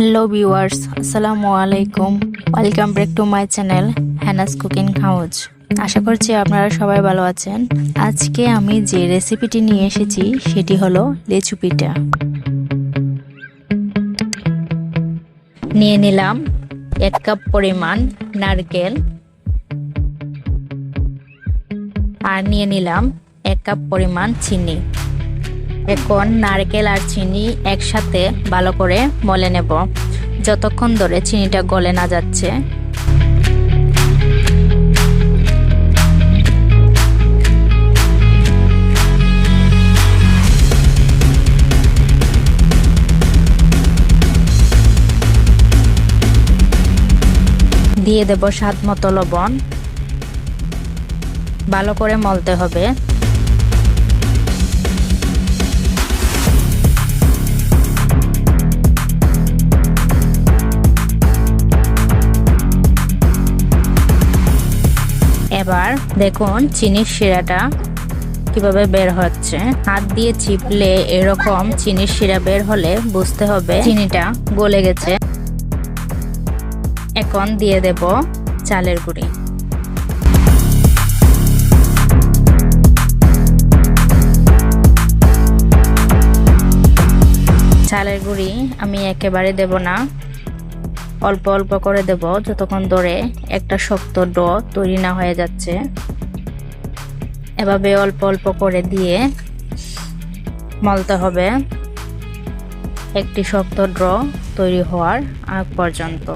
Hello viewers, আসসালামু আলাইকুম। Welcome back to my channel Hannah's Cooking House. আশা করছি আপনারা সবাই ভালো আছেন। আজকে আমি যে রেসিপিটি নিয়ে এসেছি সেটি হলো লেচু পিঠা। নিয়ে নিলাম 1 কাপ পরিমাণ নারকেল আর নিয়ে নিলাম 1 কাপ পরিমাণ চিনি। এখন নারকেল আর চিনি একসাথে ভালো করে মলে নেব যতক্ষণ ধরে চিনিটা গলে না যাচ্ছে। দিয়ে দেব স্বাদ মতো লবণ। ভালো করে মলতে হবে। এবার দেখুন চিনির শিরাটা কিভাবে বের হচ্ছে। হাত দিয়ে চিপলে এরকম চিনির শিরা বের হলে বুঝতে হবে চিনিটা গলে গেছে। এখন দিয়ে দেব চালের গুঁড়ি। চালের গুঁড়ি আমি একেবারে দেব না, অল্প অল্প করে দেব যতক্ষণ ধরে একটা শক্ত ডো তৈরি না হয়ে যাচ্ছে। এভাবে অল্প অল্প করে দিয়ে মলতে হবে একটি শক্ত ডো তৈরি হওয়ার আগ পর্যন্ত।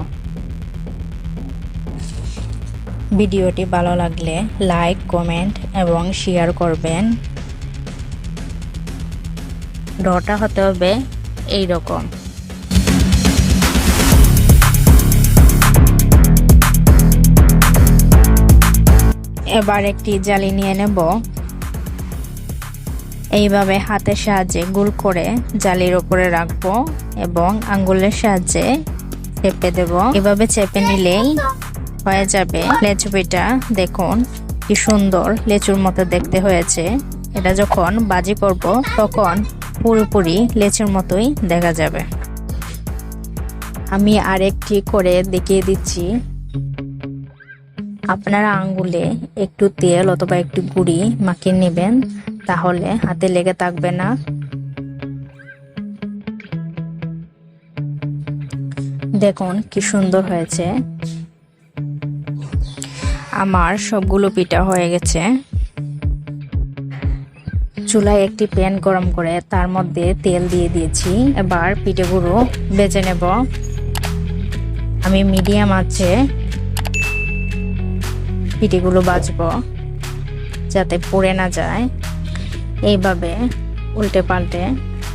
ভিডিওটি ভালো লাগলে লাইক, কমেন্ট এবং শেয়ার করবেন। ডোটা হতে হবে এই রকম। এবার একটি জালি নিয়ে নেব। এইভাবে হাতের সাহায্যে গোল করে জালির উপরে রাখবো এবং আঙ্গুলের সাহায্যে চেপে দেব। এভাবে চেপে নিলেই হয়ে যাবে লেচু পিঠা। দেখুন কি সুন্দর লেচুর মতো দেখতে হয়েছে। এটা যখন ভাজি করব তখন পুরোপুরি লেচুর মতোই দেখা যাবে। আমি আরেকটি করে দেখিয়ে দিচ্ছি। আপনারা আঙ্গুলে একটু তেল অথবা একটু গুঁড়ি মাখিয়ে নেবেন, তাহলে হাতে লেগে থাকবে না। দেখুন কি সুন্দর হয়েছে। আমার সবগুলো পিঠা হয়ে গেছে। চুলায় একটি প্যান গরম করে তার মধ্যে তেল দিয়ে দিয়েছি। এবার পিঠেগুলো ভেজে নেব। আমি মিডিয়াম আঁচে পিঠেগুলো ভাজবো যাতে পুড়ে না যায়। এইভাবে উল্টে পাল্টে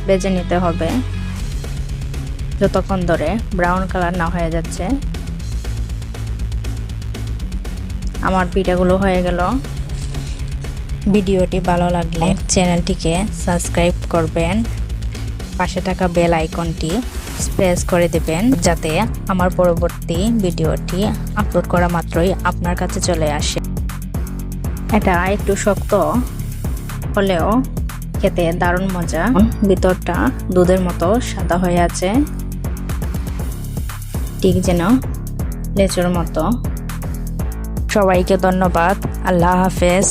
ভেজে নিতে হবে যতক্ষণ ধরে ব্রাউন কালার না হয়ে যাচ্ছে। আমার পিঠাগুলো হয়ে গেল। ভিডিওটি ভালো লাগলে চ্যানেলটিকে সাবস্ক্রাইব করবেন। পাশে থাকা বেল আইকনটি প্রেস করে দেবেন যাতে আমার পরবর্তী ভিডিওটি আপলোড করা মাত্রই আপনার কাছে চলে আসে। এটা একটু শক্ত হলেও খেতে দারুণ মজা। ভিতরটা দুধের মতো সাদা হয়ে আছে, ঠিক যেন লেচুর মতো। সবাইকে ধন্যবাদ। আল্লাহ হাফেজ।